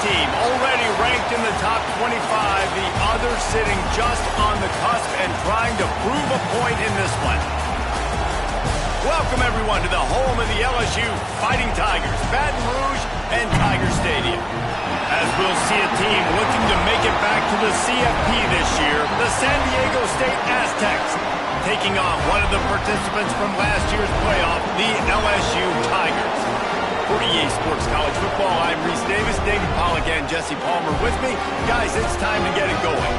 team, already ranked in the top 25. The other sitting just on the cusp and trying to prove a point in this one. Welcome, everyone, to the home of the LSU Fighting Tigers, Baton Rouge and Tiger Stadium. As we'll see a team looking to make it back to the CFP this year, the San Diego State Aztecs, taking on one of the participants from last year's playoff, the LSU Tigers. For EA Sports College Football, I'm Reese Davis, David Pollack, and Jesse Palmer with me. Guys, it's time to get it going.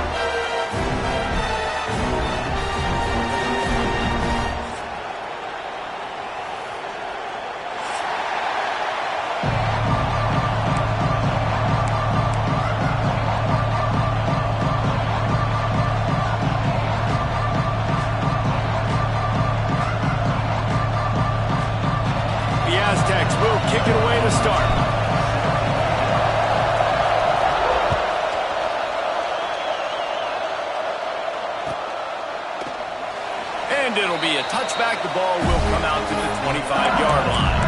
Aztecs will kick it away to start. And it'll be a touchback. The ball will come out to the 25-yard line.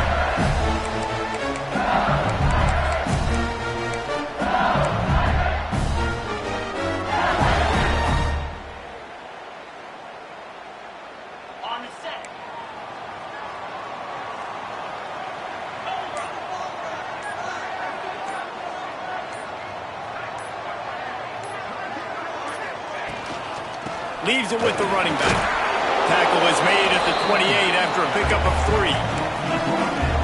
Leaves it with the running back. Tackle is made at the 28 after a pickup of 3.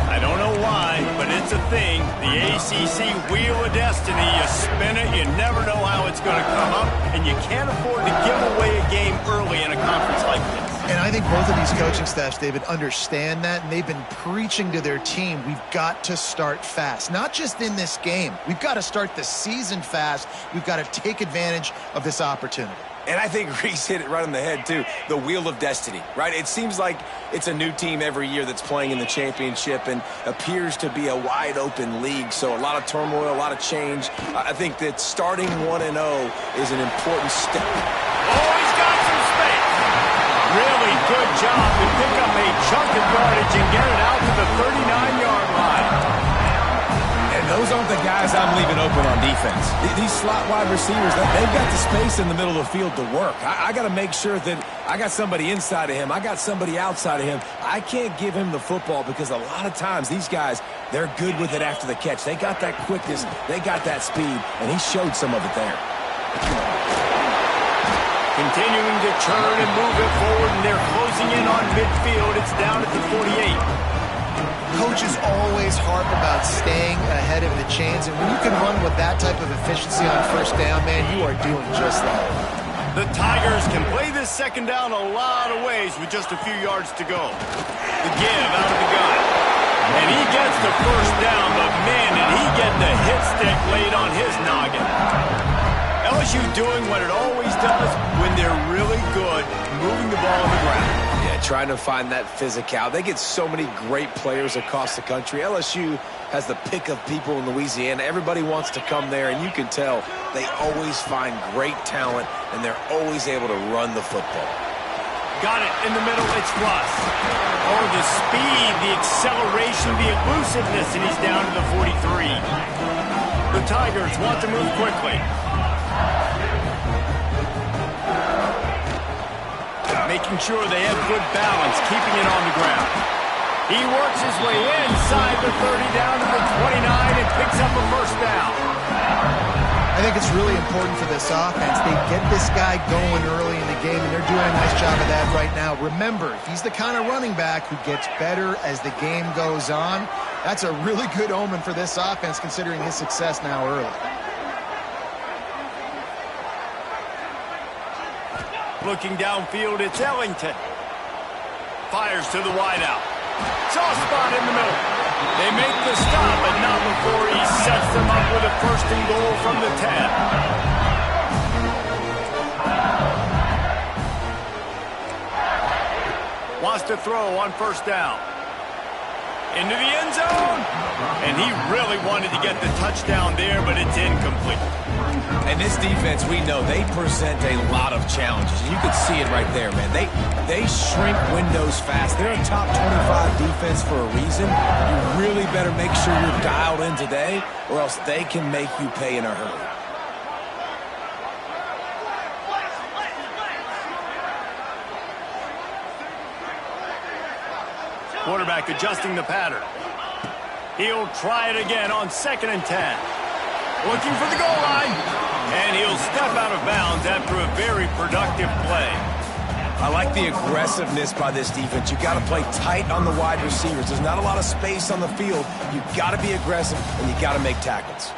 I don't know why, but it's a thing. The ACC Wheel of Destiny. You spin it, you never know how it's going to come up, and you can't afford to give away a game early in a conference like this. And I think both of these coaching staffs, David, understand that, and they've been preaching to their team, we've got to start fast. Not just in this game. We've got to start the season fast. We've got to take advantage of this opportunity. And I think Reese hit it right on the head, too. The Wheel of Destiny, right? It seems like it's a new team every year that's playing in the championship and appears to be a wide-open league. So a lot of turmoil, a lot of change. I think that starting 1-0 is an important step. Oh, he's got some space. Really good job to pick up a chunk of yardage and get it out to the 39-yard line. Those aren't the guys I'm leaving open on defense. These slot wide receivers, they've got the space in the middle of the field to work. I got to make sure that I got somebody inside of him. I got somebody outside of him. I can't give him the football because a lot of times these guys, they're good with it after the catch. They got that quickness. They got that speed, and he showed some of it there. Continuing to turn and move it forward, and they're closing in on midfield. It's down at the 48. Coaches always harp about staying ahead of the chains, and when you can run with that type of efficiency on first down, man, you are doing just that. The Tigers can play this second down a lot of ways with just a few yards to go. The give out of the gun. And he gets the first down, but man, did he get the hit stick laid on his noggin. LSU doing what it always does when they're really good, moving the ball on the ground. Yeah, trying to find that physical. They get so many great players across the country. LSU has the pick of people in Louisiana. Everybody wants to come there, and you can tell they always find great talent, and they're always able to run the football. Got it in the middle, it's Russ. Oh, the speed, the acceleration, the elusiveness, and he's down to the 43. The Tigers want to move quickly. Making sure they have good balance, keeping it on the ground. He works his way inside the 30, down to the 29, and picks up a first down. I think it's really important for this offense. They get this guy going early in the game, and they're doing a nice job of that right now. Remember, he's the kind of running back who gets better as the game goes on. That's a really good omen for this offense, considering his success now early. Looking downfield, it's Ellington. Fires to the wideout. Soft spot in the middle. They make the stop, but not before he sets them up with a first and goal from the 10. Wants to throw on first down. into the end zone. And he really wanted to get the touchdown there, but it's incomplete. And this defense, we know, they present a lot of challenges. You can see it right there, man. They shrink windows fast. They're a top 25 defense for a reason. You really better make sure you're dialed in today, or else they can make you pay in a hurry. Quarterback adjusting the pattern. He'll try it again on 2nd and 10. Looking for the goal line. And he'll step out of bounds after a very productive play. I like the aggressiveness by this defense. You got to play tight on the wide receivers. There's not a lot of space on the field. You got to be aggressive, and you got to make tackles.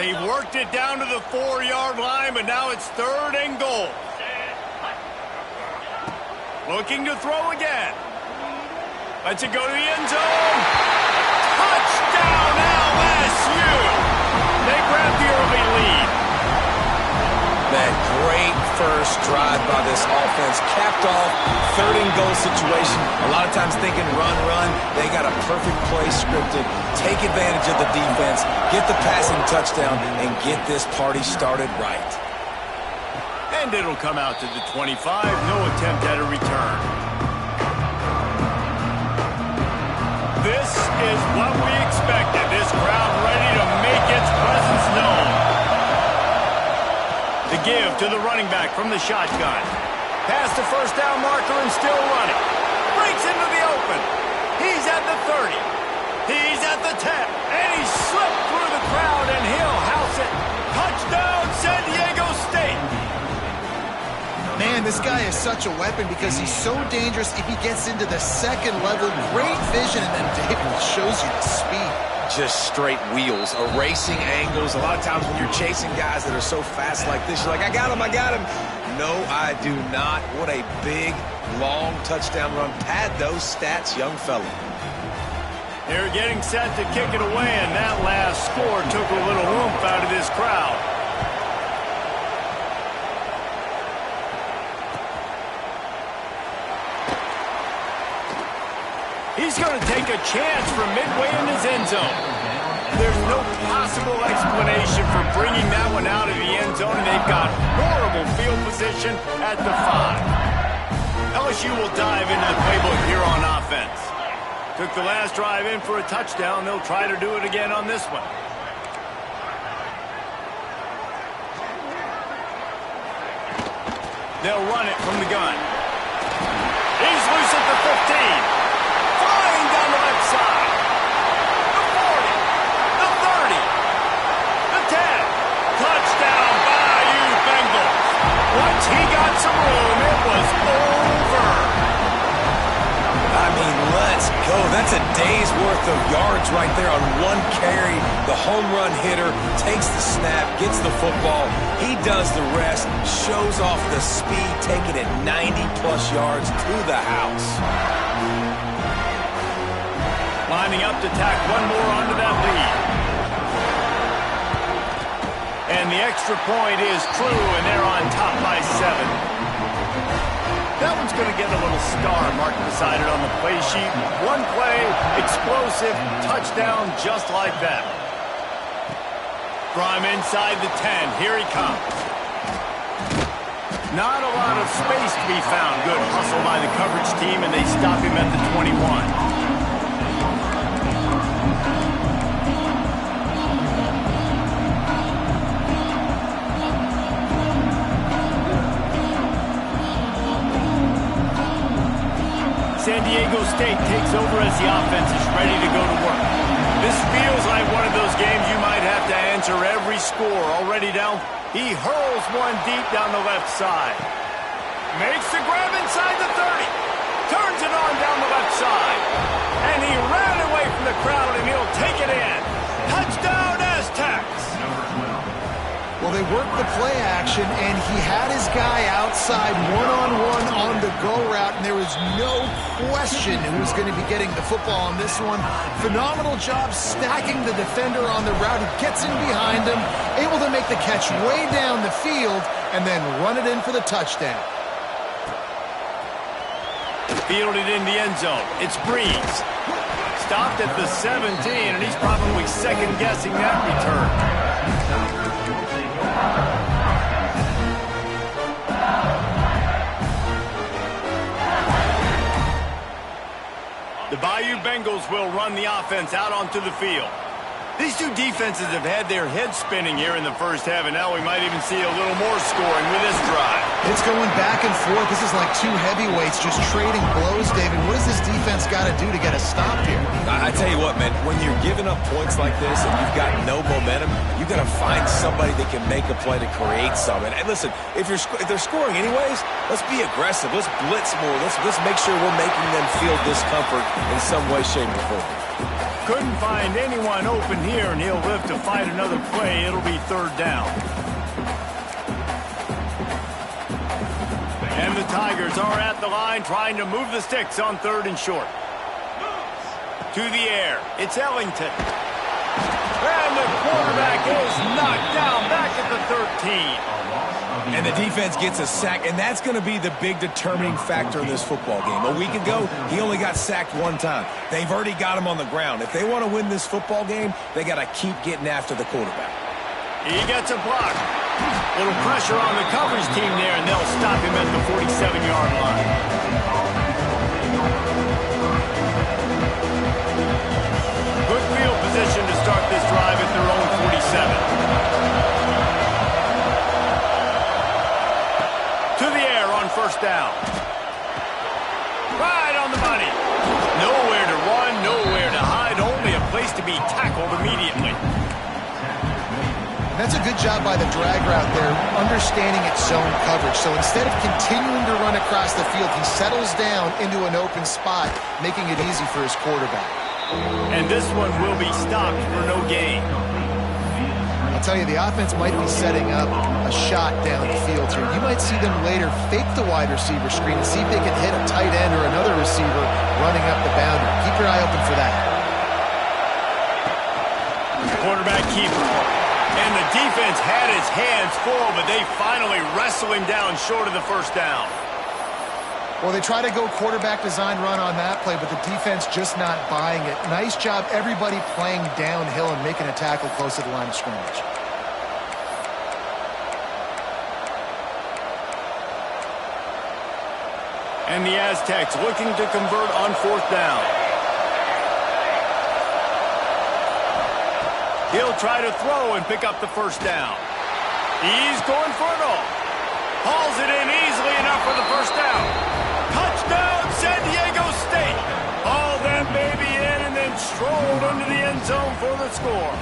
They worked it down to the 4-yard line, but now it's 3rd and goal. Looking to throw again. Lets it go to the end zone. Touchdown, LSU! They grab the early lead. Man, great first drive by this offense. Capped off, 3rd and goal situation. A lot of times thinking run. They got a perfect play scripted. Take advantage of the defense, get the passing touchdown, and get this party started right. And it'll come out to the 25. No attempt at a return. This is what we expected. This crowd ready to make its presence known. The give to the running back from the shotgun. Past the first down marker and still running. Breaks into the open. He's at the 30. He's at the 10. And he slipped through the crowd and he'll house it. Touchdown, San Diego State. Man, this guy is such a weapon because he's so dangerous if he gets into the 2nd level. Great vision, and then David shows you the speed. Just straight wheels, erasing angles. A lot of times when you're chasing guys that are so fast like this, you're like, I got him. No, I do not. What a big, long touchdown run. Pad those stats, young fella. They're getting set to kick it away, and that last score took a little oomph out of this crowd. He's going to take a chance from midway in his end zone. There's no possible explanation for bringing that one out of the end zone, and they've got horrible field position at the 5. LSU will dive into the playbook here on offense. Took the last drive in for a touchdown. They'll try to do it again on this one. They'll run it from the gun. He's loose at the 15. Flying down the left side. The 40. The 30. The 10. Touchdown, Bayou Bengals. Once he got some room, it was over. I mean, let's go. That's a day's worth of yards right there on one carry. The home run hitter takes the snap, gets the football. He does the rest, shows off the speed, taking it 90-plus yards to the house. Lining up to tack one more onto that lead. And the extra point is true, and they're on top by 7. That one's going to get a little star mark beside it on the play sheet. One play, explosive, touchdown just like that. From inside the 10, here he comes. Not a lot of space to be found. Good hustle by the coverage team, and they stop him at the 21. San Diego State takes over as the offense is ready to go to work. This feels like one of those games you might have to answer every score. Already down, he hurls one deep down the left side. Makes the grab inside the 30. Turns it on down the left side. And he ran away from the crowd, and he'll take it in. Touchdown, Aztecs! Well, they worked the play action, and he had his guy outside one-on-one on the go route, and there was no question who was going to be getting the football on this one. Phenomenal job stacking the defender on the route. He gets in behind him, able to make the catch way down the field, and then run it in for the touchdown. Fielded in the end zone. It's Breeze. Stopped at the 17, and he's probably second-guessing that return. The Bayou Bengals will run the offense out onto the field. These two defenses have had their heads spinning here in the first half, and now we might even see a little more scoring with this drive. It's going back and forth. This is like two heavyweights just trading blows, David. What does this defense got to do to get a stop here? I tell you what, man, when you're giving up points like this and you've got no momentum, you got to find somebody that can make a play to create something. And listen, if they're scoring anyways, let's be aggressive. Let's blitz more. Let's make sure we're making them feel discomfort in some way, shape, or form. Couldn't find anyone open here, and he'll live to fight another play. It'll be third down. And the Tigers are at the line trying to move the sticks on third and short. To the air. It's Ellington. And the quarterback is knocked down back at the 13. And the defense gets a sack, and that's going to be the big determining factor in this football game. A week ago, he only got sacked one time. They've already got him on the ground. If they want to win this football game, they got to keep getting after the quarterback. He gets a block. Little pressure on the coverage team there, and they'll stop him at the 47-yard line. Good field position to start this drive at their own 47. To the air on first down. Right on the money. Nowhere to run, nowhere to hide, only a place to be tackled immediately. That's a good job by the drag route there, understanding its zone coverage. So instead of continuing to run across the field, he settles down into an open spot, making it easy for his quarterback. And this one will be stopped for no gain. I'll tell you, the offense might be setting up a shot down the field here. You might see them later fake the wide receiver screen and see if they can hit a tight end or another receiver running up the boundary. Keep your eye open for that. Quarterback keeper. And the defense had his hands full, but they finally wrestle him down short of the first down. Well, they try to go quarterback design run on that play, but the defense just not buying it. Nice job, everybody playing downhill and making a tackle close to the line of scrimmage. And the Aztecs looking to convert on fourth down. He'll try to throw and pick up the first down. He's going for it all. Hauls it in easily enough for the first down. Touchdown, San Diego State. Haul that baby in and then strolled into the end zone for the score.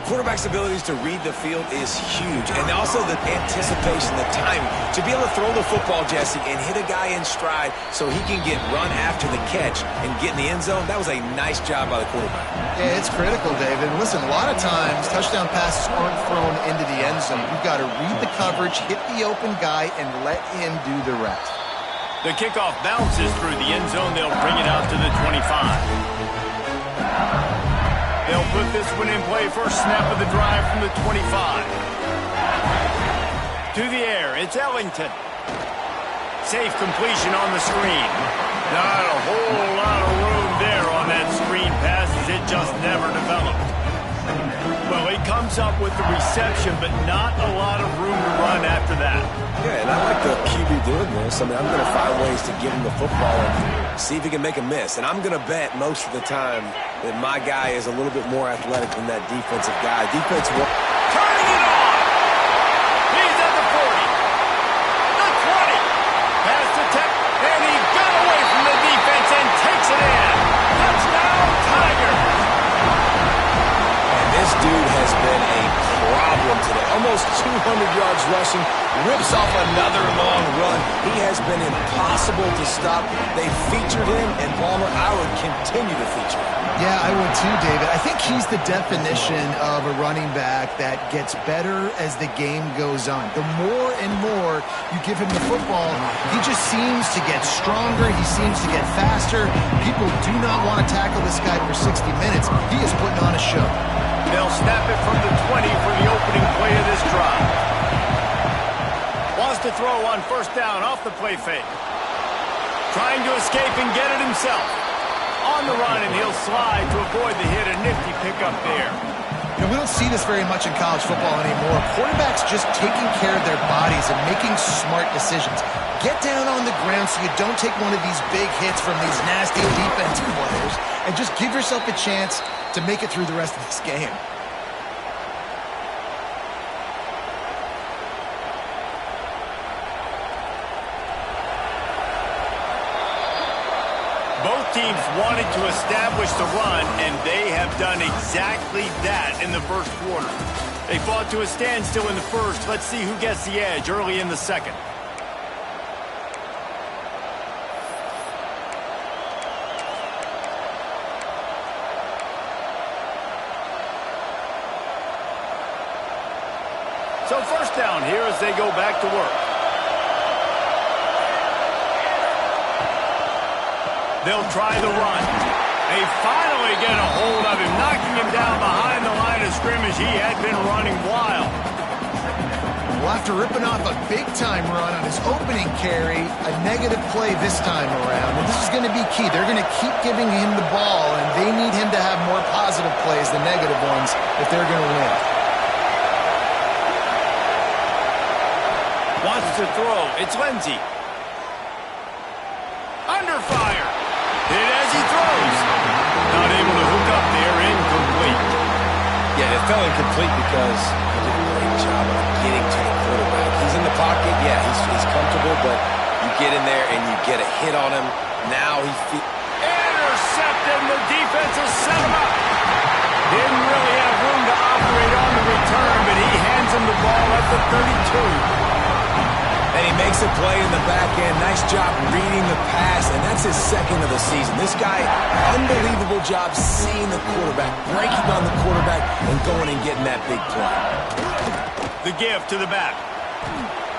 Quarterback's abilities to read the field is huge, and also the anticipation, the timing. To be able to throw the football, Jesse, and hit a guy in stride so he can get run after the catch and get in the end zone, that was a nice job by the quarterback. Yeah, it's critical, David. Listen, a lot of times touchdown passes aren't thrown into the end zone. You've got to read the coverage, hit the open guy, and let him do the rest. The kickoff bounces through the end zone. They'll bring it out to the 25. They'll put this one in play. First snap of the drive from the 25. To the air, it's Ellington. Safe completion on the screen. Not a whole lot of room there on that screen pass as it just never developed. Well, he comes up with the reception, but not a lot of room to run after that. Yeah, and I like the QB doing this. I mean, I'm going to find ways to give him the football and see if he can make a miss. And I'm going to bet most of the time that my guy is a little bit more athletic than that defensive guy. Defense will... Turning it on! He's at the 40. The 20. Pass to Tech, and he got away from the defense and takes it in. Touchdown, Tigers! And this dude has been a problem today. Almost 200 yards rushing, rips off another long run. He has been impossible to stop. They featured him, and Palmer, I would continue to feature him. Yeah, I would too, David. I think he's the definition of a running back that gets better as the game goes on. The more and more you give him the football, he just seems to get stronger. He seems to get faster. People do not want to tackle this guy for 60 minutes. He is putting on a show. They'll snap it from the 20 for the opening play of this drive. Wants to throw on first down off the play fake. trying to escape and get it himself. On the run, and he'll slide to avoid the hit. A nifty pickup there. You know, we don't see this very much in college football anymore. Quarterbacks just taking care of their bodies and making smart decisions. Get down on the ground so you don't take one of these big hits from these nasty defensive players, and just give yourself a chance to make it through the rest of this game. Both teams wanted to establish the run, and they have done exactly that in the first quarter. They fought to a standstill in the first. Let's see who gets the edge early in the second. So first down here as they go back to work. They'll try the run. They finally get a hold of him, knocking him down behind the line of scrimmage. He had been running wild. Well, after ripping off a big-time run on his opening carry, a negative play this time around. And this is going to be key. They're going to keep giving him the ball, and they need him to have more positive plays than negative ones if they're going to win. Wants to throw. It's Lindsey. Under fire. Hit as he throws. Not able to hook up there. Incomplete. Yeah, it fell incomplete because he did a great job of getting to the quarterback. He's in the pocket. Yeah, he's comfortable, but you get in there and you get a hit on him. Now he intercepted. The defense has set him up. Didn't really have room to operate on the return, but he hands him the ball at the 32. And he makes a play in the back end. Nice job reading the pass, and that's his second of the season. This guy, unbelievable job seeing the quarterback, breaking on the quarterback, and going and getting that big play. The give to the back.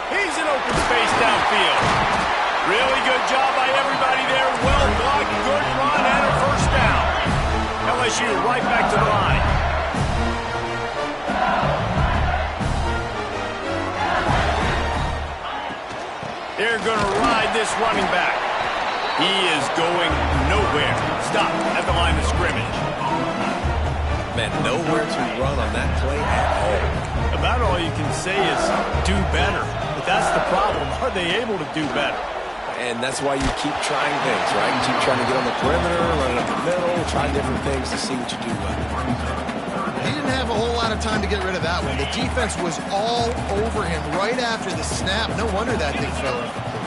He's in open space downfield. Really good job by everybody there. Well blocked, good run, and a first down. LSU right back to the line. They're going to ride this running back. He is going nowhere. Stop at the line of scrimmage. Man, nowhere to run on that play at all. About all you can say is do better. But that's the problem. Are they able to do better? And that's why you keep trying things, right? You keep trying to get on the perimeter, running up the middle, try different things to see what you do well. He didn't have a whole lot of time to get rid of that one. The defense was all over him right after the snap. No wonder that thing fell incomplete.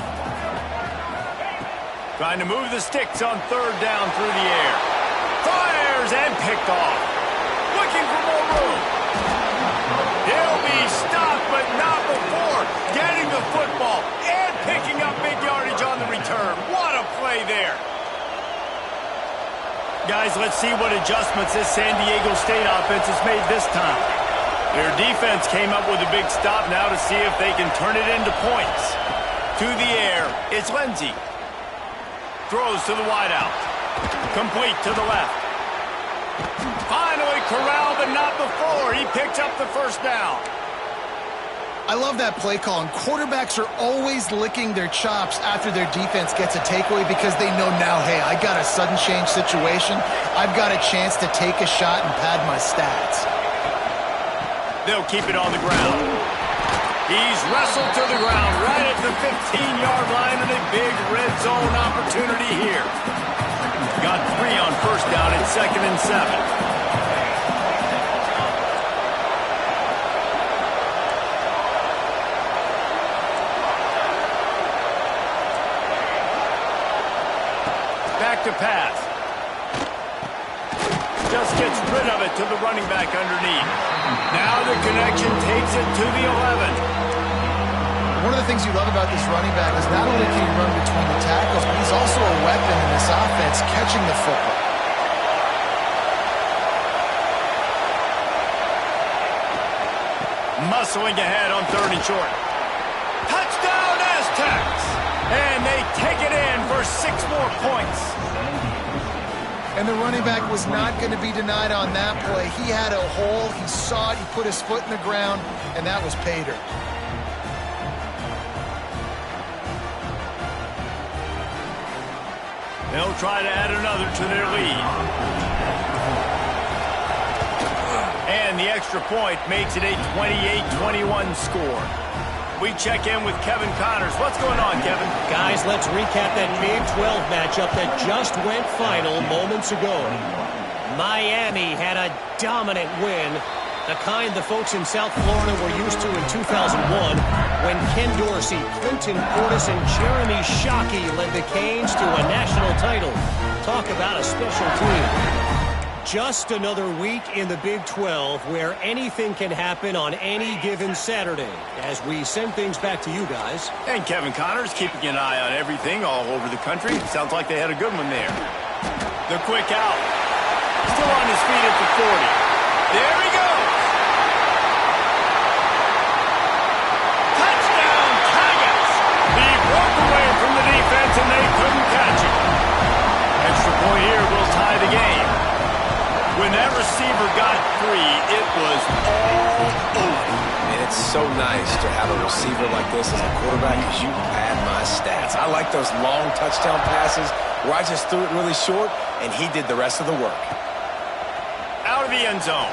Trying to move the sticks on third down through the air. Fires and picked off. Looking for more room. He'll be stopped, but not before getting the football and picking up big yardage on the return. What a play there. Guys, let's see what adjustments this San Diego State offense has made this time. Their defense came up with a big stop now to see if they can turn it into points. To the air, it's Lindsey. Throws to the wideout. Complete to the left. Finally corralled, but not before. He picks up the first down. I love that play call, and quarterbacks are always licking their chops after their defense gets a takeaway because they know now, hey, I got a sudden change situation. I've got a chance to take a shot and pad my stats. They'll keep it on the ground. He's wrestled to the ground right at the 15-yard line, and a big red zone opportunity here. Got 3 on first down at 2nd and 7. To pass. Just gets rid of it to the running back underneath. Now the connection takes it to the 11. One of the things you love about this running back is not only can he run between the tackles, but he's also a weapon in this offense catching the football. Muscling ahead on 3rd and short. Touchdown Aztecs! And they take it in for 6 more points. And the running back was not going to be denied on that play. He had a hole. He saw it. He put his foot in the ground, and that was pay dirt. They'll try to add another to their lead. And the extra point makes it a 28-21 score. We check in with Kevin Connors. What's going on, Kevin? Guys, let's recap that Big 12 matchup that just went final moments ago. Miami had a dominant win, the kind the folks in South Florida were used to in 2001 when Ken Dorsey, Clinton Portis, and Jeremy Shockey led the Canes to a national title. Talk about a special team. Just another week in the Big 12 where anything can happen on any given Saturday. As we send things back to you guys. And Kevin Connors keeping an eye on everything all over the country. Sounds like they had a good one there. The quick out. Still on his feet at the 40. There he goes. Touchdown, Tigers. He broke away from the defense and they couldn't catch him. Extra point here will tie the game. When that receiver got free, it was all over. And it's so nice to have a receiver like this as a quarterback because you pad my stats. I like those long touchdown passes where I just threw it really short and he did the rest of the work. Out of the end zone.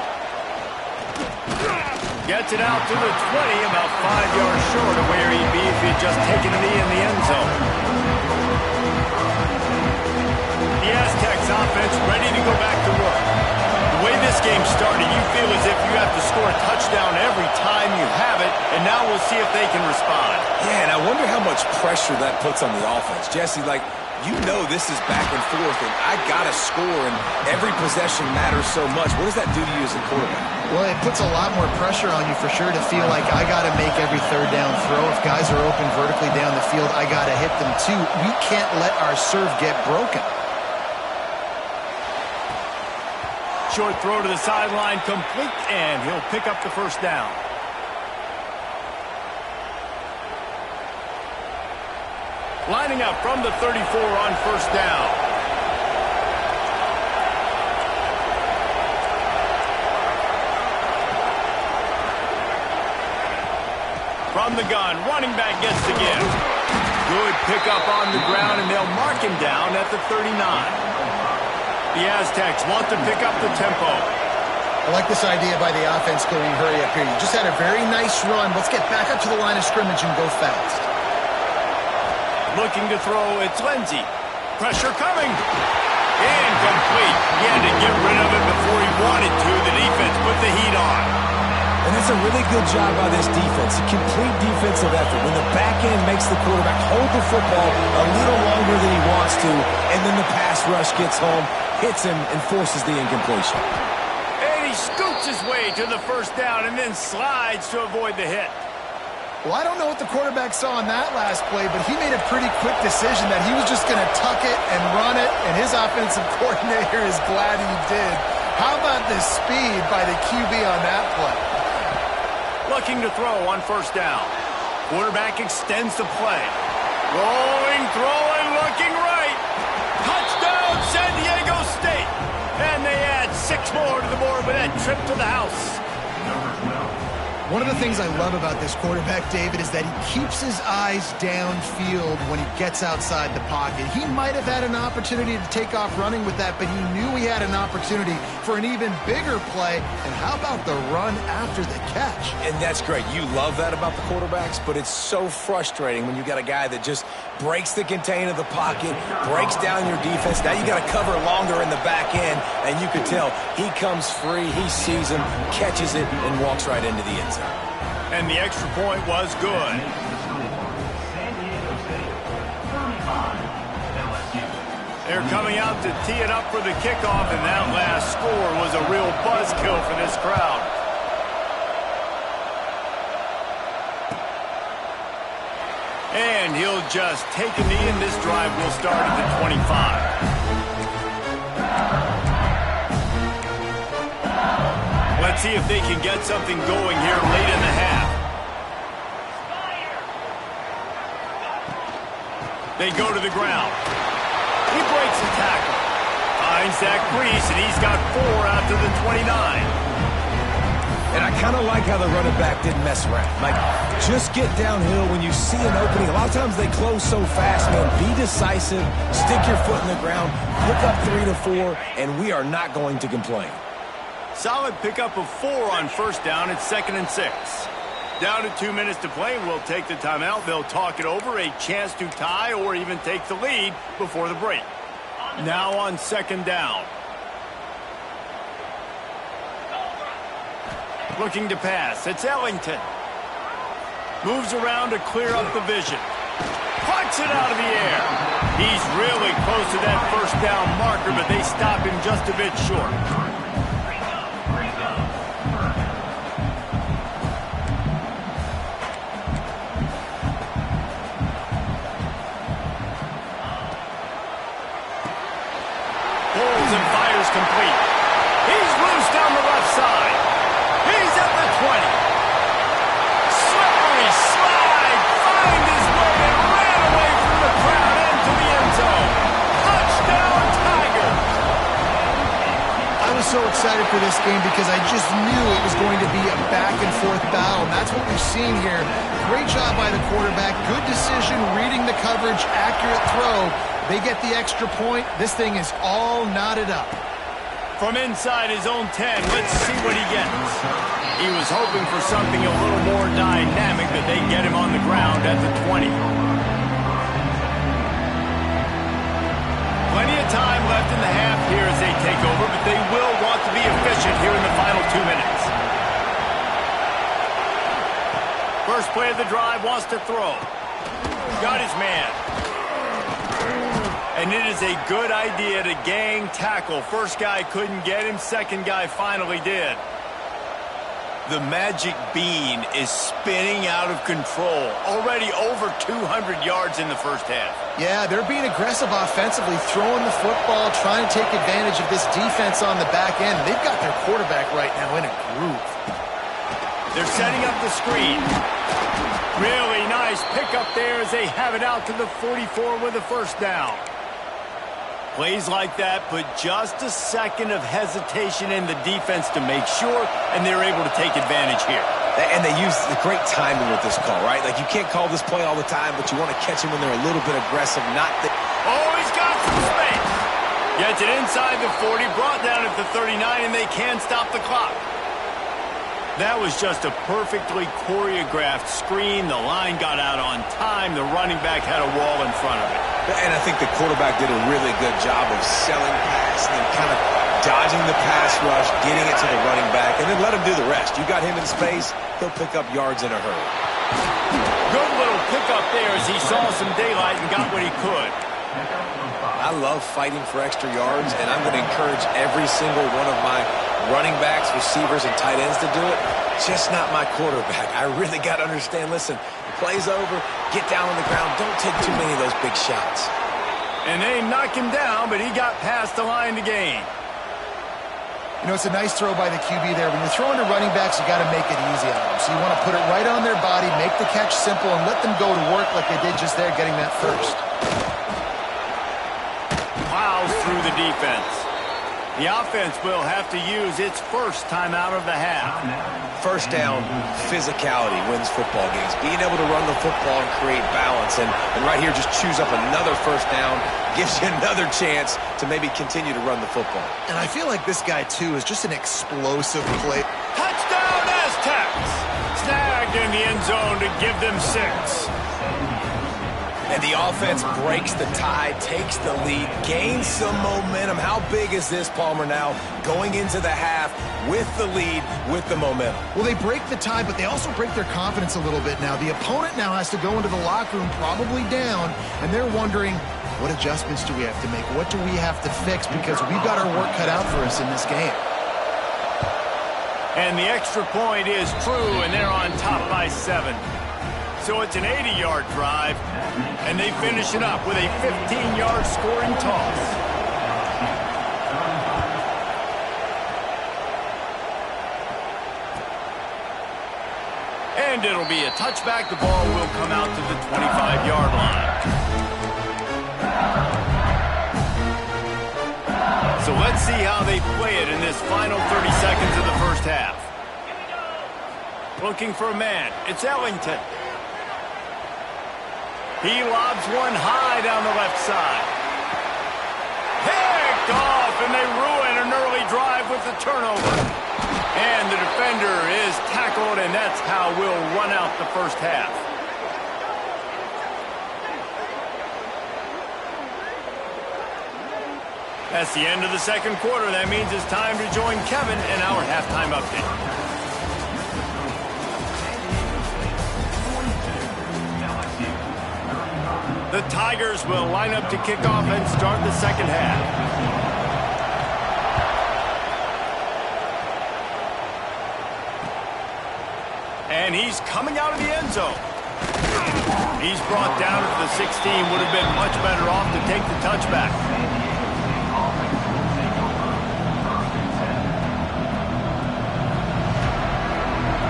Gets it out to the 20, about 5 yards short of where he'd be if he had just taken a knee in the end zone. The Aztecs offense ready to go back to work. The way this game started, you feel as if you have to score a touchdown every time you have it, and now we'll see if they can respond. Yeah, and I wonder how much pressure that puts on the offense. Jesse, like, you know this is back and forth, and I got to score, and every possession matters so much. What does that do to you as a quarterback? Well, it puts a lot more pressure on you for sure to feel like I got to make every third down throw. If guys are open vertically down the field, I got to hit them too. We can't let our serve get broken. Short throw to the sideline, complete, and he'll pick up the first down. Lining up from the 34 on first down. From the gun, running back gets the gift. Good pickup on the ground, and they'll mark him down at the 39. The Aztecs want to pick up the tempo. I like this idea by the offense going hurry up here. You just had a very nice run. Let's get back up to the line of scrimmage and go fast. Looking to throw, it's Lindsey. Pressure coming. Incomplete. He had to get rid of it before he wanted to. The defense put the heat on. And that's a really good job by this defense, a complete defensive effort. When the back end makes the quarterback hold the football a little longer than he wants to, and then the pass rush gets home, hits him, and forces the incompletion. And he scoots his way to the first down and then slides to avoid the hit. Well, I don't know what the quarterback saw on that last play, but he made a pretty quick decision that he was just going to tuck it and run it, and his offensive coordinator is glad he did. How about the speed by the QB on that play? Looking to throw on first down. Quarterback extends the play. Rolling, throwing, looking right. Touchdown, San Diego State. And they add 6 more to the board with that trip to the house. One of the things I love about this quarterback, David, is that he keeps his eyes downfield when he gets outside the pocket. He might have had an opportunity to take off running with that, but he knew he had an opportunity for an even bigger play. And how about the run after the catch? And that's great. You love that about the quarterbacks, but it's so frustrating when you got a guy that just breaks the contain of the pocket, breaks down your defense. Now you got to cover longer in the back end, and you can tell he comes free, he sees him, catches it, and walks right into the end zone. And the extra point was good. They're coming out to tee it up for the kickoff, and that last score was a real buzzkill for this crowd. And he'll just take a knee, and this drive will start at the 25. Let's see if they can get something going here late in the half. They go to the ground. He breaks the tackle. Finds that crease, and he's got 4 out to the 29. And I kind of like how the running back didn't mess around. Like, just get downhill when you see an opening. A lot of times they close so fast, man. Be decisive, stick your foot in the ground, pick up 3 to 4, and we are not going to complain. Solid pickup of 4 on first down. It's 2nd and 6. Down to 2 minutes to play. We'll take the timeout. They'll talk it over. A chance to tie or even take the lead before the break. Now on 2nd down. Looking to pass. It's Ellington. Moves around to clear up the vision. Puts it out of the air. He's really close to that first down marker, but they stop him just a bit short. Pulls and fires complete. He's loose down the left side. He's at the 20. Slippery slide. Find his way and ran away from the crowd into the end zone. Touchdown, Tigers. I was so excited for this game because I just knew it was going to be a back-and-forth battle, and that's what we've seen here. Great job by the quarterback. Good decision, reading the coverage, accurate throw. They get the extra point. This thing is all knotted up. From inside his own 10, let's see what he gets. He was hoping for something a little more dynamic, but they get him on the ground at the 20. Plenty of time left in the half here as they take over, but they will want to be efficient here in the final 2 minutes. First play of the drive, wants to throw. Got his man. And it is a good idea to gang tackle. First guy couldn't get him. Second guy finally did. The magic bean is spinning out of control. Already over 200 yards in the first half. Yeah, they're being aggressive offensively, throwing the football, trying to take advantage of this defense on the back end. They've got their quarterback right now in a groove. They're setting up the screen. Really nice pickup there as they have it out to the 44 with a first down. Plays like that put just a second of hesitation in the defense to make sure, and they're able to take advantage here. And they use the great timing with this call, right? Like, you can't call this play all the time, but you want to catch them when they're a little bit aggressive. Oh, he's got some space. Gets it inside the 40, brought down at the 39, and they can stop the clock. That was just a perfectly choreographed screen. The line got out on time. The running back had a wall in front of it. And I think the quarterback did a really good job of selling pass and then kind of dodging the pass rush, getting it to the running back, and then let him do the rest. You got him in space, he'll pick up yards in a hurry. Good little pickup there as he saw some daylight and got what he could. I love fighting for extra yards, and I'm going to encourage every single one of my running backs, receivers, and tight ends to do it. Just not my quarterback. I really got to understand, listen, play's over, get down on the ground, don't take too many of those big shots. And they knocked him down, but he got past the line to gain. You know, it's a nice throw by the QB there. When you're throwing to running backs, you got to make it easy on them. So you want to put it right on their body, make the catch simple, and let them go to work like they did just there, getting that first. Plows through the defense. The offense will have to use its first timeout of the half. First down, physicality wins football games. Being able to run the football and create balance. And right here, just choose up another first down, gives you another chance to maybe continue to run the football. And I feel like this guy, too, is just an explosive play. Touchdown, Aztecs! Snagged in the end zone to give them 6. And the offense breaks the tie, takes the lead, gains some momentum. How big is this, Palmer, now going into the half with the lead, with the momentum? Well, they break the tie, but they also break their confidence a little bit now. The opponent now has to go into the locker room probably down, and they're wondering, what adjustments do we have to make? What do we have to fix? Because we've got our work cut out for us in this game. And the extra point is true, and they're on top by 7. So it's an 80-yard drive, and they finish it up with a 15-yard scoring toss. And it'll be a touchback. The ball will come out to the 25-yard line. So let's see how they play it in this final 30 seconds of the first half. Looking for a man. It's Ellington. He lobs one high down the left side. Picked off, and they ruin an early drive with the turnover. And the defender is tackled, and that's how we'll run out the first half. That's the end of the second quarter. That means it's time to join Kevin in our halftime update. The Tigers will line up to kick off and start the second half. And he's coming out of the end zone. He's brought down to the 16. Would have been much better off to take the touchback.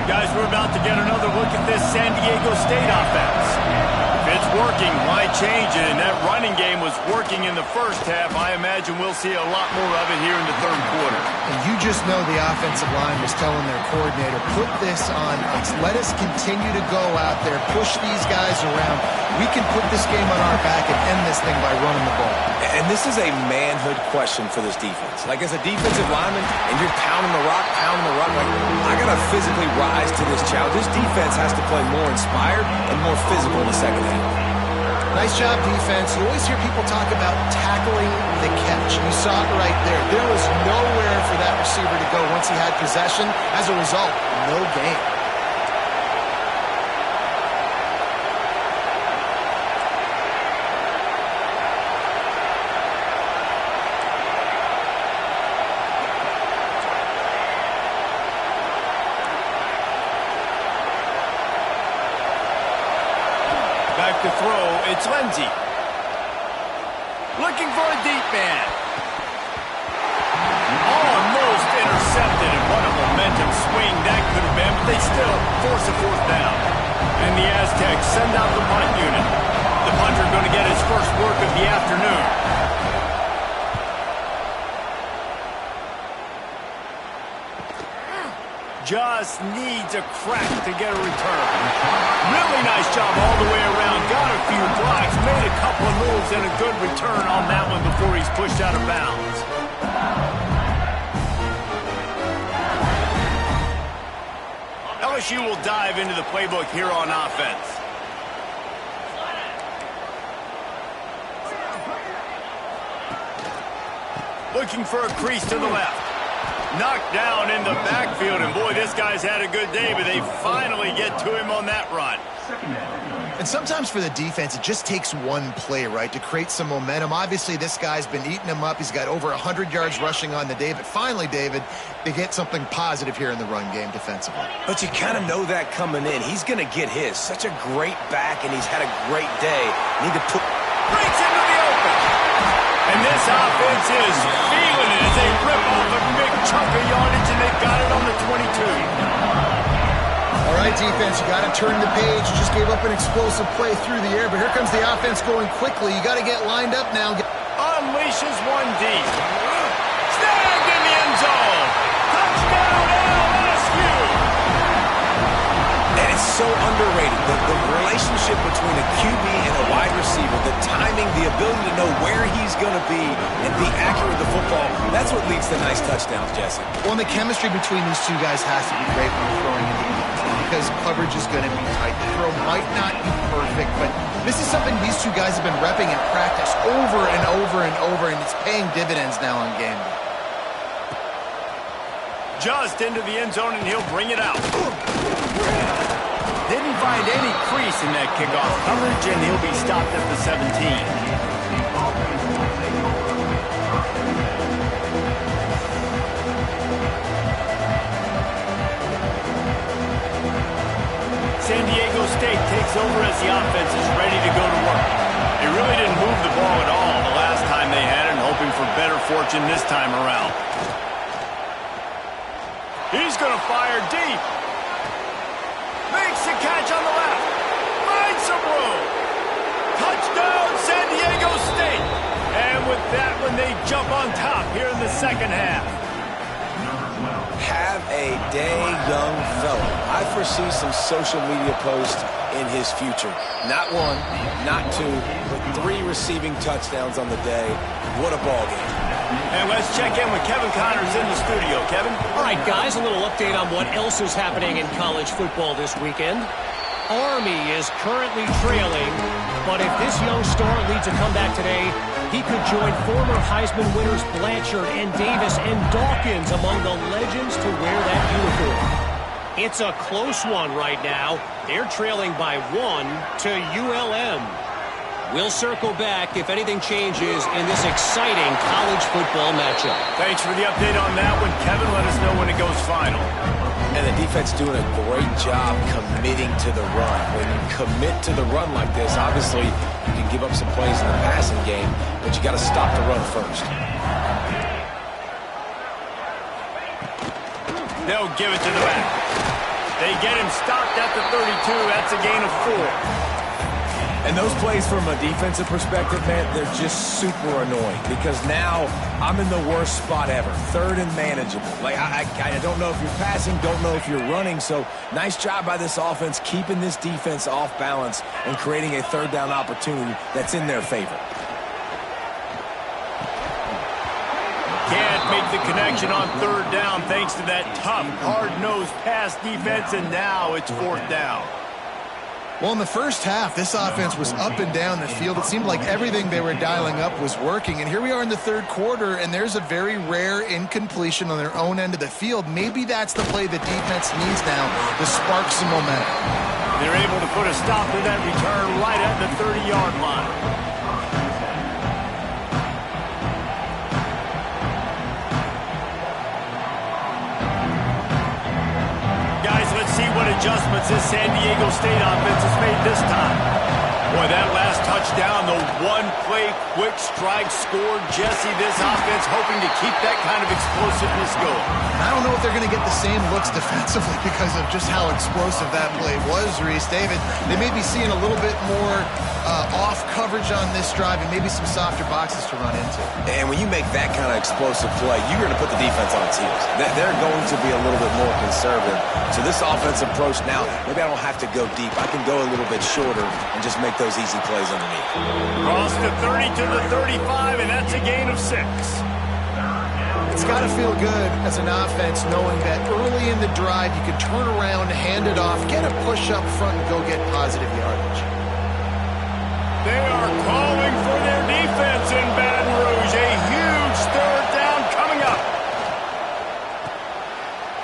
Guys, we're about to get another look at this San Diego State offense. If it's working, why change it? And that running game was working in the first half. I imagine we'll see a lot more of it here in the third quarter. And you just know the offensive line was telling their coordinator, put this on us. Let us continue to go out there, push these guys around. We can put this game on our back and end this thing by running the ball. And this is a manhood question for this defense. Like, as a defensive lineman, and you're pounding the rock, like, I got to physically rise to this challenge. This defense has to play more inspired and more physical in the second half. Nice job, defense. You always hear people talk about tackling the catch. You saw it right there. There was nowhere for that receiver to go once he had possession. As a result, no gain. To throw, it's Lindsey. Looking for a deep man. Almost intercepted, and what a momentum swing that could have been, but they still force a fourth down. And the Aztecs send out the punt unit. The punter going to get his first work of the afternoon. Just needs a crack to get a return. Really nice job all the way around. Got a few blocks, made a couple of moves, and a good return on that one before he's pushed out of bounds. LSU will dive into the playbook here on offense. Looking for a crease to the left. Knocked down in the backfield, and boy, this guy's had a good day, but they finally get to him on that run. And sometimes for the defense, it just takes one play, right, to create some momentum. Obviously, this guy's been eating him up. He's got over 100 yards rushing on the day, but finally, David, they get something positive here in the run game defensively. But you kind of know that coming in. He's going to get his. Such a great back, and he's had a great day. Need to put... Breaks into the open. And this offense is feeling it as they rip off a big chunk of yardage, and they've got it on the 22. All right, defense, you got to turn the page. You just gave up an explosive play through the air, but here comes the offense going quickly. You got to get lined up now. Unleashes one deep. Snagged in the end zone. Touchdown, LSU. And it's so underrated. The relationship between a QB and a wide receiver, the timing, the ability to know where he's going to be and be accurate with the football, that's what leads to nice touchdowns, Jesse. Well, and the chemistry between these two guys has to be great when you're throwing in the game because coverage is going to be tight. The throw might not be perfect, but this is something these two guys have been repping in practice over and over and over, and it's paying dividends now on game day. Just into the end zone, and he'll bring it out. Didn't find any crease in that kickoff coverage, and he'll be stopped at the 17. San Diego State takes over as the offense is ready to go to work. They really didn't move the ball at all the last time they had it, hoping for better fortune this time around. He's going to fire deep. Makes the catch on the left. Finds some room. Touchdown, San Diego State. And with that one, they jump on top here in the second half. Have a day, young fella. I foresee some social media posts in his future. Not one, not two, but 3 receiving touchdowns on the day. What a ball game. And let's check in with Kevin Connors in the studio. Kevin? All right, guys, a little update on what else is happening in college football this weekend. Army is currently trailing, but if this young star leads a comeback today, he could join former Heisman winners Blanchard and Davis and Dawkins among the legends to wear that uniform. It's a close one right now. They're trailing by 1 to ULM. We'll circle back if anything changes in this exciting college football matchup. Thanks for the update on that one, Kevin. Let us know when it goes final. And the defense doing a great job committing to the run. When you commit to the run like this, obviously you can give up some plays in the passing game, but you got to stop the run first. They'll give it to the back. They get him stopped at the 32. That's a gain of 4. And those plays from a defensive perspective, man, they're just super annoying because now I'm in the worst spot ever. 3rd and manageable. Like, I don't know if you're passing, don't know if you're running. So nice job by this offense keeping this defense off balance and creating a 3rd down opportunity that's in their favor. Can't make the connection on 3rd down thanks to that tough, hard-nosed pass defense, and now it's 4th down. Well, in the first half, this offense was up and down the field. It seemed like everything they were dialing up was working. And here we are in the 3rd quarter, and there's a very rare incompletion on their own end of the field. Maybe that's the play the defense needs now to spark some momentum. They're able to put a stop to that return right at the 30-yard line. See what adjustments this San Diego State offense has made this time. Boy, that last touchdown, the one-play quick strike scored. Jesse, this offense hoping to keep that kind of explosiveness going. I don't know if they're going to get the same looks defensively because of just how explosive that play was, Reese. David, they may be seeing a little bit more off coverage on this drive and maybe some softer boxes to run into. And when you make that kind of explosive play, you're going to put the defense on its heels. They're going to be a little bit more conservative. So this offensive approach now, maybe I don't have to go deep. I can go a little bit shorter and just make those easy plays underneath. Cross the 30 to the 35, and that's a gain of 6. It's got to feel good as an offense knowing that early in the drive you can turn around, hand it off, get a push up front, and go get positive yardage. They are calling for their defense in Baton Rouge. A huge 3rd down coming up.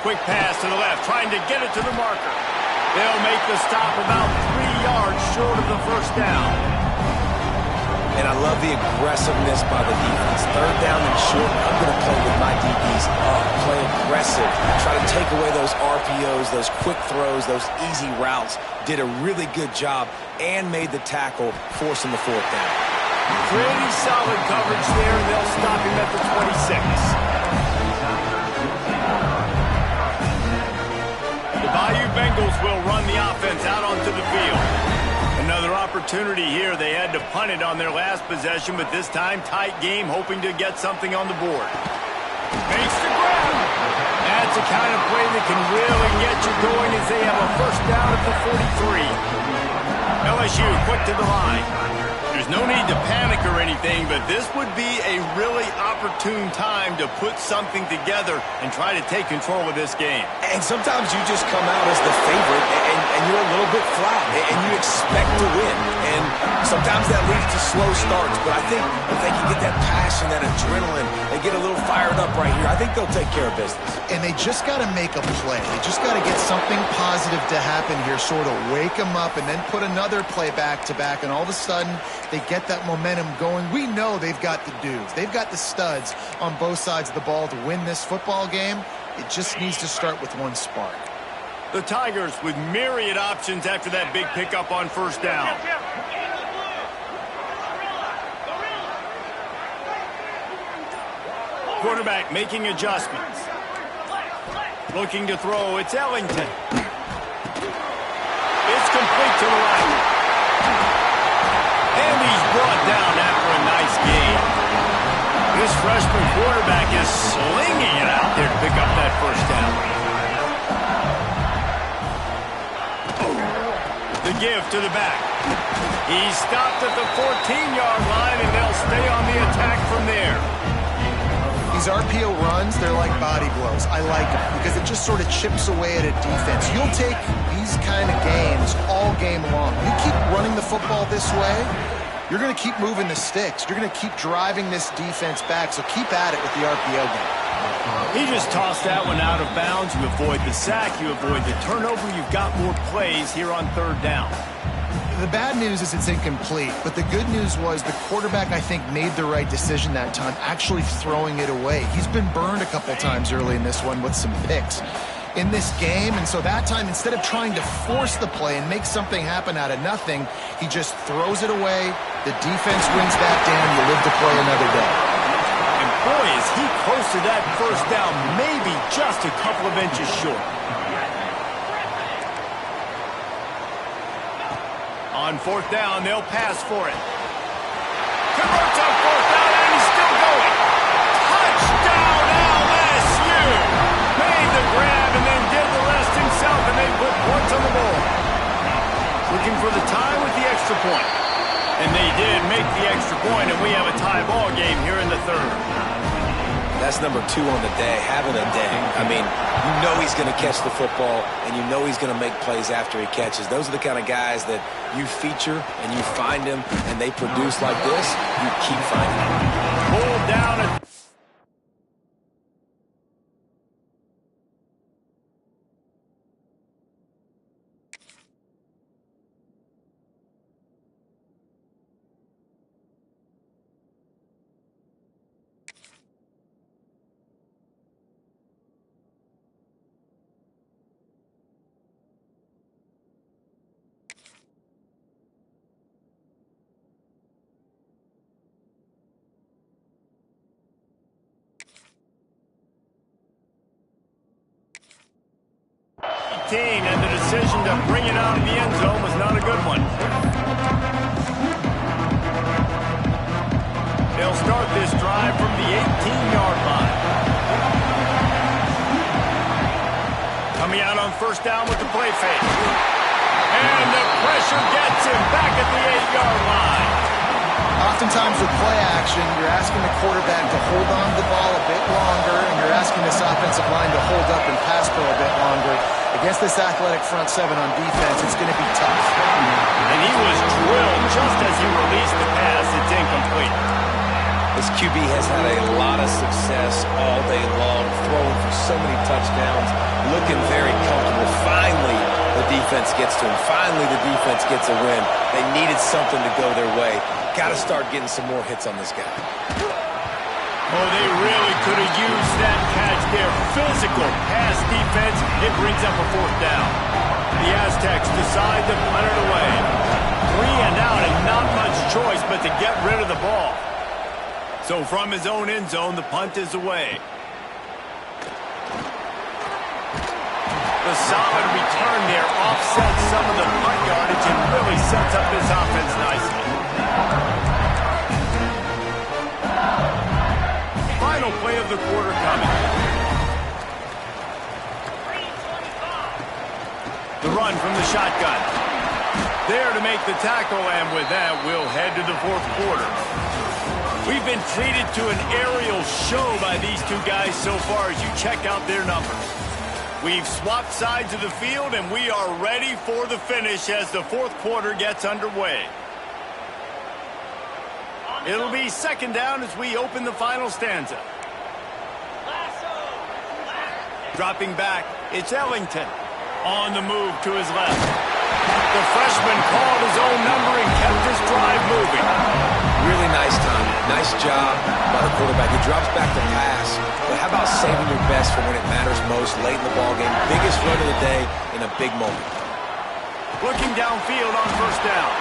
Quick pass to the left, trying to get it to the marker. They'll make the stop about 3 yards short of the 1st down. And I love the aggressiveness by the defense. 3rd down and short, I'm going to play with my DBs up, play aggressive, try to take away those RPOs, those quick throws, those easy routes. Did a really good job and made the tackle, forcing the 4th down. Pretty solid coverage there, and they'll stop him at the 26. The Bayou Bengals will run the offense out onto the field. Another opportunity here. They had to punt it on their last possession, but this time tight game, hoping to get something on the board. Makes the grab. That's the kind of play that can really get you going as they have a 1st down at the 43. LSU quick to the line. There's no need to panic or anything, but this would be a really opportune time to put something together and try to take control of this game. And sometimes you just come out as the favorite and you're a little bit flat and you expect to win. And sometimes that leads to slow starts, but I think if they can get that passion, that adrenaline, they get a little fired up right here, I think they'll take care of business. And they just got to make a play. They just got to get something positive to happen here, sort of wake them up and then put another play back to back, and all of a sudden they get that momentum going. We know they've got the dudes. They've got the studs on both sides of the ball to win this football game. It just needs to start with one spark. The Tigers with myriad options after that big pickup on 1st down. Quarterback making adjustments. Looking to throw. It's Ellington. It's complete to the right. And he's brought down after a nice gain. This freshman quarterback is slinging it out there to pick up that 1st down. to give to the back. He's stopped at the 14-yard line, and they'll stay on the attack from there. These RPO runs, they're like body blows. I like them because it just sort of chips away at a defense. You'll take these kind of games all game long. You keep running the football this way, you're going to keep moving the sticks. You're going to keep driving this defense back, so keep at it with the RPO game. He just tossed that one out of bounds. You avoid the sack, you avoid the turnover. You've got more plays here on third down. The bad news is it's incomplete, but the good news was the quarterback, I think, made the right decision that time, actually throwing it away. He's been burned a couple times early in this one with some picks in this game, and so that time, instead of trying to force the play and make something happen out of nothing, he just throws it away. The defense wins that down. You live to play another day. And boy, is he close to that first down, maybe just a couple of inches short. On fourth down, they'll pass for it. Converts on fourth down, and he's still going. Touchdown, LSU! Made the grab and then did the rest himself, and they put points on the board. Looking for the tie with the extra point. And they did make the extra point, and we have a tie ball game here in the third. That's number 2 on the day, having a day. I mean, you know he's going to catch the football, and you know he's going to make plays after he catches. Those are the kind of guys that you feature and you find them, and they produce like this. You keep finding them. Pulled down at and the decision to bring it out of the end zone was not a good one. They'll start this drive from the 18-yard line. Coming out on first down with the play fake. And the pressure gets him back at the 8-yard line. Oftentimes with play action, you're asking the quarterback to hold on to the ball a bit longer, and you're asking this offensive line to hold up and pass pro a bit longer. Against this athletic front seven on defense, it's going to be tough. And he was drilled just as he released the pass. It's incomplete. This QB has had a lot of success all day long, throwing for so many touchdowns, looking very comfortable. Finally, the defense gets to him. Finally, the defense gets a win. They needed something to go their way. Got to start getting some more hits on this guy. Oh, they really could have used that catch there. Physical pass defense. It brings up a fourth down. The Aztecs decide to punt it away. 3 and out and not much choice but to get rid of the ball. So from his own end zone, the punt is away. The solid return there offsets some of the punt yardage and really sets up this offense nicely. Final play of the quarter coming. The run from the shotgun. There to make the tackle, and with that, we'll head to the fourth quarter. We've been treated to an aerial show by these two guys so far as you check out their numbers. We've swapped sides of the field, and we are ready for the finish as the fourth quarter gets underway. It'll be second down as we open the final stanza. Dropping back, it's Ellington. On the move to his left. The freshman called his own number and kept his drive moving. Really nice time. Nice job by the quarterback. He drops back to pass. But how about saving your best for when it matters most late in the ballgame? Biggest run of the day in a big moment. Looking downfield on first down.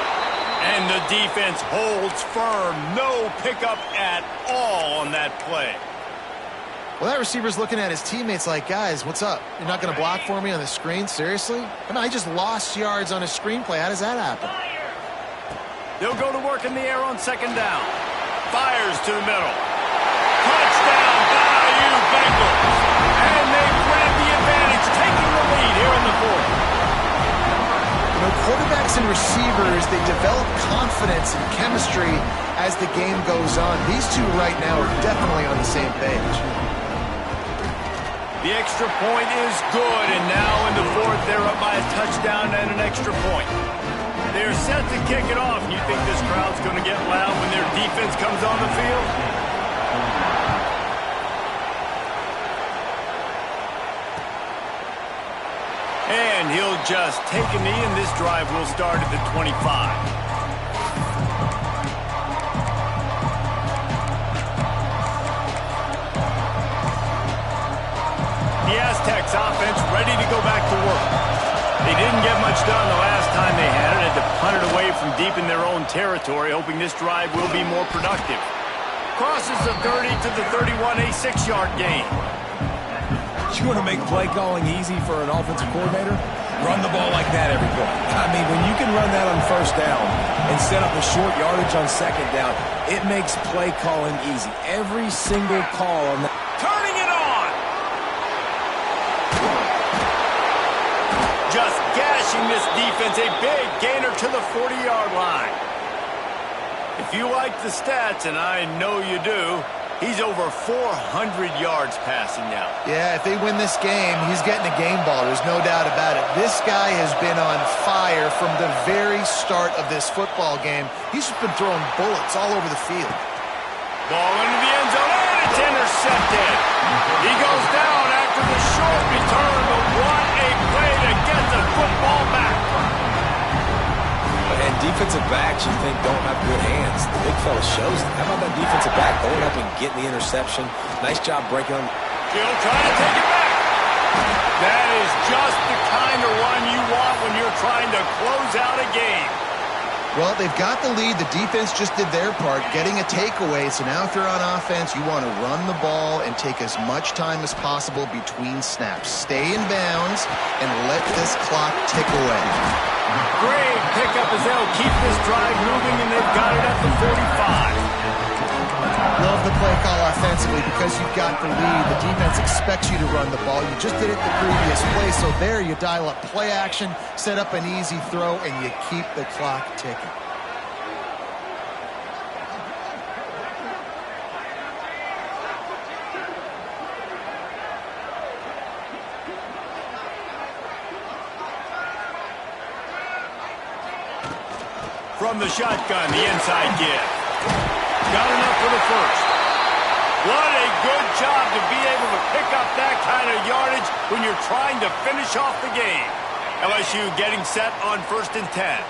And the defense holds firm. No pickup at all on that play. Well, that receiver's looking at his teammates like, guys, what's up? You're not going to block for me on the screen? Seriously? I mean, I just lost yards on a screenplay. How does that happen? They'll go to work in the air on second down. Fires to the middle. Touchdown, Bayou Bengals. And they grab the advantage, taking the lead here in the fourth. You know, quarterbacks and receivers, they develop confidence and chemistry as the game goes on. These two right now are definitely on the same page. The extra point is good, and now in the fourth, they're up by a touchdown and an extra point. They're set to kick it off. You think this crowd's going to get loud when their defense comes on the field? And he'll just take a knee, and this drive will start at the 25. The Aztecs offense ready to go back to work. They didn't get much done the last time they had it. Had to punt it away from deep in their own territory, hoping this drive will be more productive. Crosses the 30 to the 31, a 6-yard gain. You want to make play calling easy for an offensive coordinator? Run the ball like that every play. I mean, when you can run that on first down and set up a short yardage on second down, it makes play calling easy. Every single call on that. Turning it on! Just gashing this defense, a big gainer to the 40-yard line. If you like the stats, and I know you do, he's over 400 yards passing now. Yeah, if they win this game, he's getting a game ball. There's no doubt about it. This guy has been on fire from the very start of this football game. He's just been throwing bullets all over the field. Ball into the end zone, and it's intercepted. He goes down after the short return, but what a play to get the football back. And defensive backs you think don't have good hands. The big fella shows it. How about that defensive back going up and getting the interception? Nice job breaking on. Still trying to take it back. That is just the kind of run you want when you're trying to close out a game. Well, they've got the lead. The defense just did their part, getting a takeaway. So now if you're on offense, you want to run the ball and take as much time as possible between snaps. Stay in bounds and let this clock tick away. Great pickup as they'll keep this drive moving, and they've got it at the 45. Love the play call offensively because you've got the lead. The defense expects you to run the ball. You just did it the previous play, so there you dial up play action, set up an easy throw, and you keep the clock ticking. From the shotgun, the inside give. Got enough for the first. What a good job to be able to pick up that kind of yardage when you're trying to finish off the game. LSU getting set on 1st and 10.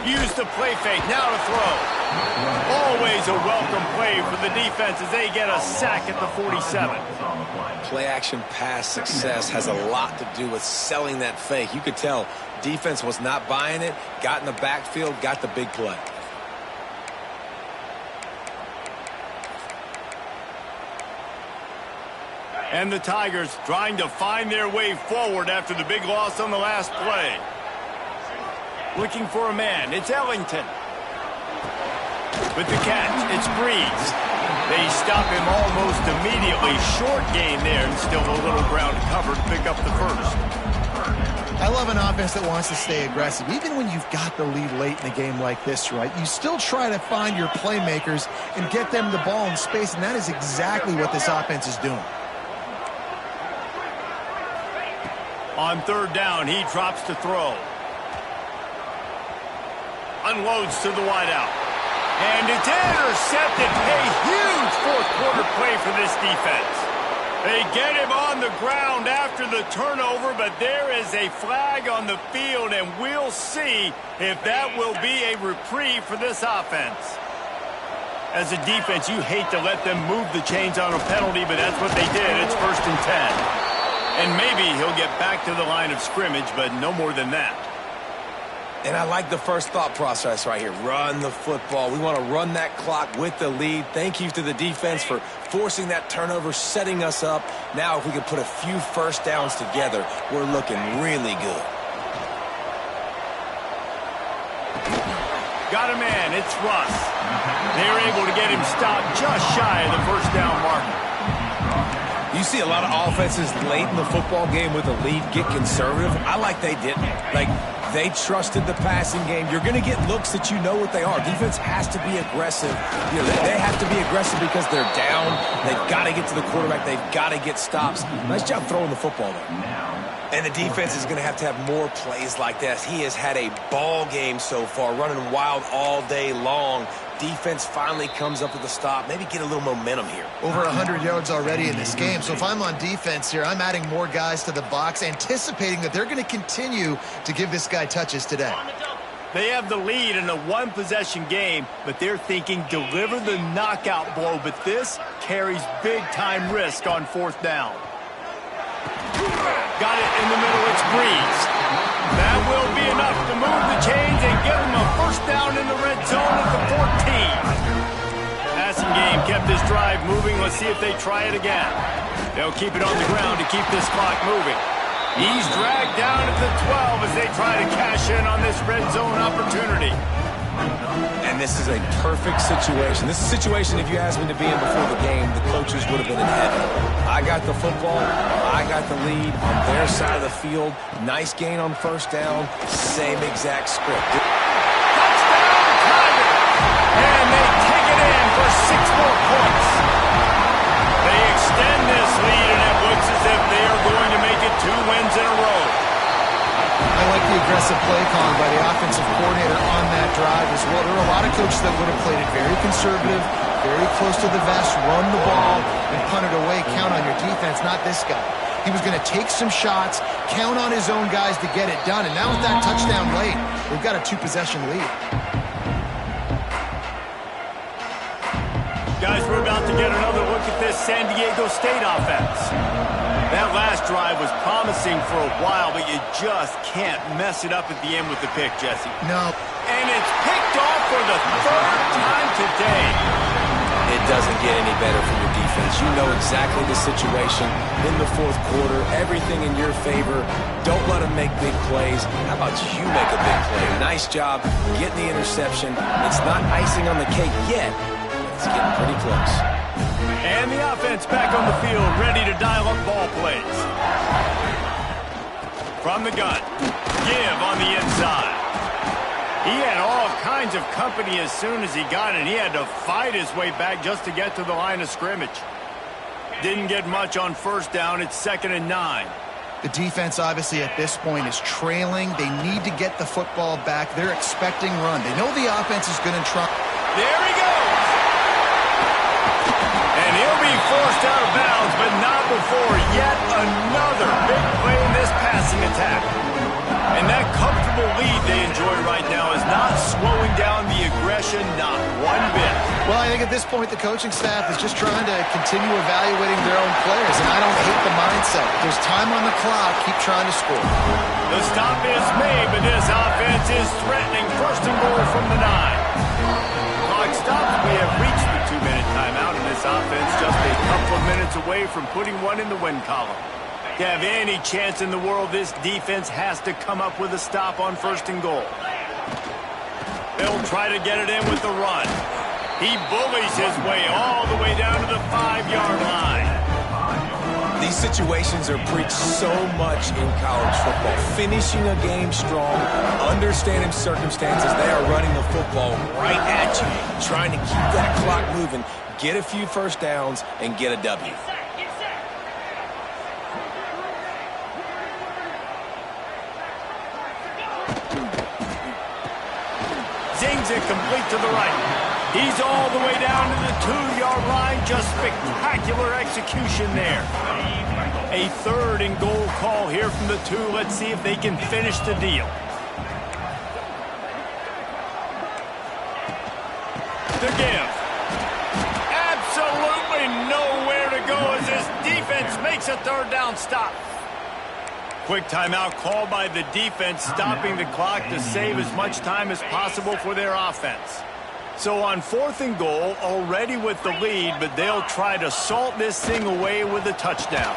Use the play fake, now to throw. Always a welcome play for the defense as they get a sack at the 47. Play action pass success has a lot to do with selling that fake. You could tell defense was not buying it, got in the backfield, got the big play. And the Tigers trying to find their way forward after the big loss on the last play. Looking for a man, it's Ellington. With the catch, it's Breeze. They stop him almost immediately. Short gain there, and still a little ground covered to pick up the first. I love an offense that wants to stay aggressive. Even when you've got the lead late in the game like this, right, you still try to find your playmakers and get them the ball in space, and that is exactly what this offense is doing. On 3rd down, he drops to throw. Unloads to the wideout. And it's intercepted. A huge fourth-quarter play for this defense. They get him on the ground after the turnover, but there is a flag on the field, and we'll see if that will be a reprieve for this offense. As a defense, you hate to let them move the chains on a penalty, but that's what they did. It's 1st and 10. And maybe he'll get back to the line of scrimmage, but no more than that. And I like the first thought process right here. Run the football. We want to run that clock with the lead. Thank you to the defense for forcing that turnover, setting us up. Now if we can put a few first downs together, we're looking really good. Got a man. It's Russ. They're able to get him stopped just shy of the first down marker. You see a lot of offenses late in the football game with a lead get conservative. I like they didn't. Like, they trusted the passing game. You're going to get looks that you know what they are. Defense has to be aggressive. You know, they have to be aggressive because they're down. They've got to get to the quarterback. They've got to get stops. Nice job throwing the football there. And the defense is going to have more plays like this. He has had a ball game so far, running wild all day long. Defense finally comes up with a stop. Maybe get a little momentum here. Over 100 yards already in this game. So if I'm on defense here, I'm adding more guys to the box, anticipating that they're going to continue to give this guy touches today. They have the lead in a one-possession game, but they're thinking deliver the knockout blow. But this carries big-time risk on fourth down. Got it in the middle. It's Breeze. That will be enough to move the chains and give them a first down in the red zone at the 14. Passing game kept this drive moving. Let's see if they try it again. They'll keep it on the ground to keep this clock moving. He's dragged down at the 12 as they try to cash in on this red zone opportunity. And this is a perfect situation. This is a situation, if you asked me to be in before the game, the coaches would have been in heaven. I got the football. I got the lead on their side of the field. Nice gain on first down. Same exact script. Touchdown, Tiger! And they take it in for 6 more points. They extend this lead, and it looks as if they are going to make it 2 wins in a row. I like the aggressive play calling by the offensive coordinator on that drive as well. There are a lot of coaches that would have played it very conservative, very close to the vest, run the ball, and punt it away. Count on your defense, not this guy. He was going to take some shots, count on his own guys to get it done. And now with that touchdown late, they've got a 2-possession lead. Guys, we're about to get another look at this San Diego State offense. That last drive was promising for a while, but you just can't mess it up at the end with the pick, Jesse. No. And it's picked off for the 3rd time today. It doesn't get any better for your defense. You know exactly the situation in the 4th quarter. Everything in your favor. Don't let them make big plays. How about you make a big play? Nice job getting the interception. It's not icing on the cake yet, but it's getting pretty close. And the offense back on the field, ready to dial up ball plays. From the gun, give on the inside. He had all kinds of company as soon as he got it. He had to fight his way back just to get to the line of scrimmage. Didn't get much on first down. It's 2nd and 9. The defense, obviously, at this point is trailing. They need to get the football back. They're expecting run. They know the offense is going to try. There he goes. And he'll be forced out of bounds, but not before yet another big play in this passing attack. And that comfortable lead they enjoy right now is not slowing down the aggression, not one bit. Well, I think at this point the coaching staff is just trying to continue evaluating their own players, and I don't hate the mindset. If there's time on the clock, keep trying to score. The stop is made, but this offense is threatening 1st and goal from the 9. Clock stops. We have reached the 2-minute timeout, and this offense just a couple of minutes away from putting one in the win column. To have any chance in the world, this defense has to come up with a stop on 1st and goal. They'll try to get it in with the run. He bullies his way all the way down to the 5-yard line. These situations are preached so much in college football. Finishing a game strong, understanding circumstances. They are running the football right at you, trying to keep that clock moving, get a few first downs, and get a W. Zings it complete to the right. He's all the way down to the 2-yard line. Just spectacular execution there. A 3rd and goal call here from the 2. Let's see if they can finish the deal. The give. Absolutely nowhere to go as this defense makes a 3rd down stop. Quick timeout called by the defense, stopping the clock to save as much time as possible for their offense. So on 4th and goal, already with the lead, but they'll try to salt this thing away with a touchdown.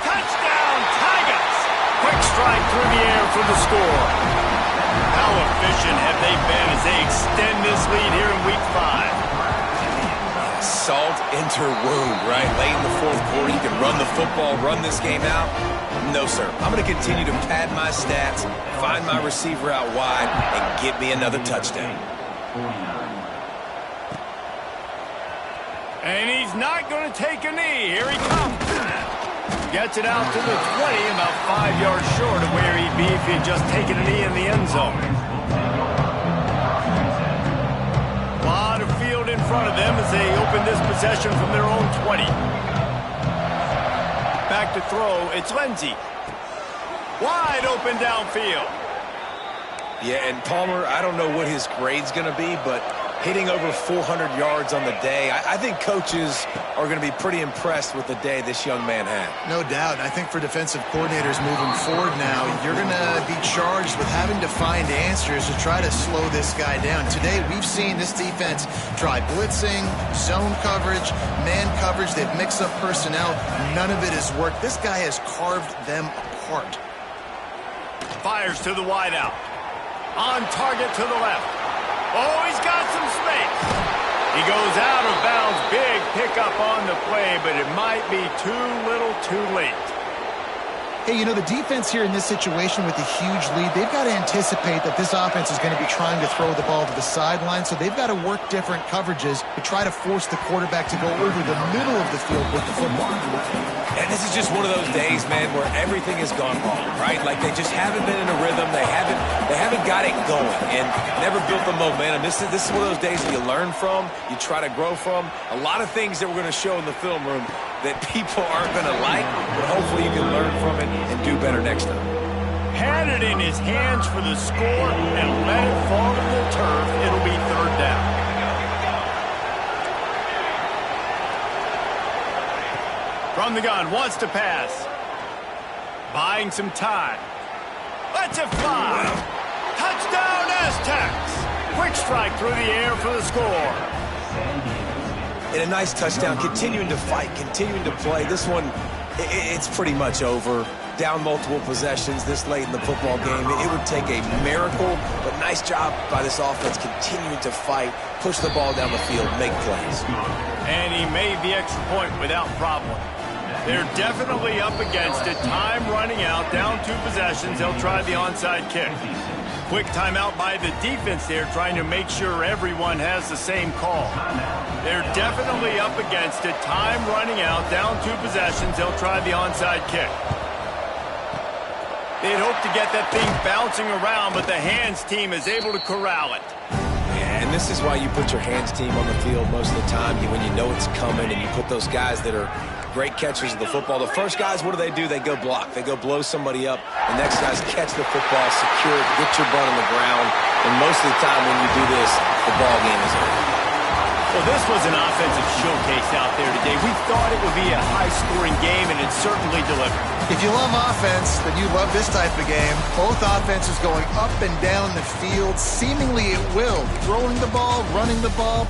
Touchdown, Tigers! Quick strike through the air for the score. How efficient have they been as they extend this lead here in Week 5? salt into wound, right? Late in the fourth quarter, you can run the football, run this game out. No, sir. I'm going to continue to pad my stats, find my receiver out wide, and get me another touchdown. And he's not going to take a knee. Here he comes. Gets it out to the 20, about 5 yards short of where he'd be if he had just taken a knee in the end zone. A lot of field in front of them as they open this possession from their own 20. Back to throw, it's Lindsey. Wide open downfield. Yeah, and Palmer, I don't know what his grade's going to be, but hitting over 400 yards on the day, I think coaches are going to be pretty impressed with the day this young man had. No doubt. I think for defensive coordinators moving forward now, you're going to be charged with having to find answers to try to slow this guy down. Today, we've seen this defense try blitzing, zone coverage, man coverage. They've mixed up personnel. None of it has worked. This guy has carved them apart. Fires to the wideout. On target to the left. Oh, he's got some space. He goes out of bounds. Big pickup on the play, but it might be too little too late. Hey, you know, the defense here in this situation with a huge lead, they've got to anticipate that this offense is going to be trying to throw the ball to the sideline, so they've got to work different coverages to try to force the quarterback to go over the middle of the field with the football. And this is just one of those days, man, where everything has gone wrong, right? Like they just haven't been in a rhythm. They haven't got it going and never built the momentum. This is one of those days that you learn from, you try to grow from. A lot of things that we're going to show in the film room that people aren't going to like, but hopefully you can learn from it and do better next time. Had it in his hands for the score and let it fall to the turf. It'll be third down. From the gun, wants to pass. Buying some time. Lets it fly. Touchdown, Aztecs. Quick strike through the air for the score. And a nice touchdown, continuing to fight, continuing to play. This one, it's pretty much over. Down multiple possessions this late in the football game. It would take a miracle, but nice job by this offense continuing to fight, push the ball down the field, make plays. And he made the extra point without problem. They're definitely up against it. Time running out, down 2 possessions. They'll try the onside kick. Quick timeout by the defense there, trying to make sure everyone has the same call. They're definitely up against it. Time running out, down 2 possessions. They'll try the onside kick. They'd hope to get that thing bouncing around, but the hands team is able to corral it. Yeah, and this is why you put your hands team on the field most of the time when you know it's coming, and you put those guys that are great catchers of the football. The first guys, what do? They go block. They go blow somebody up. The next guys catch the football, secure it, get your butt on the ground. And most of the time when you do this, the ball game is over. Well, this was an offensive showcase out there today. We thought it would be a high-scoring game, and it certainly delivered. If you love offense, then you love this type of game. Both offenses going up and down the field, seemingly at will. Throwing the ball, running the ball,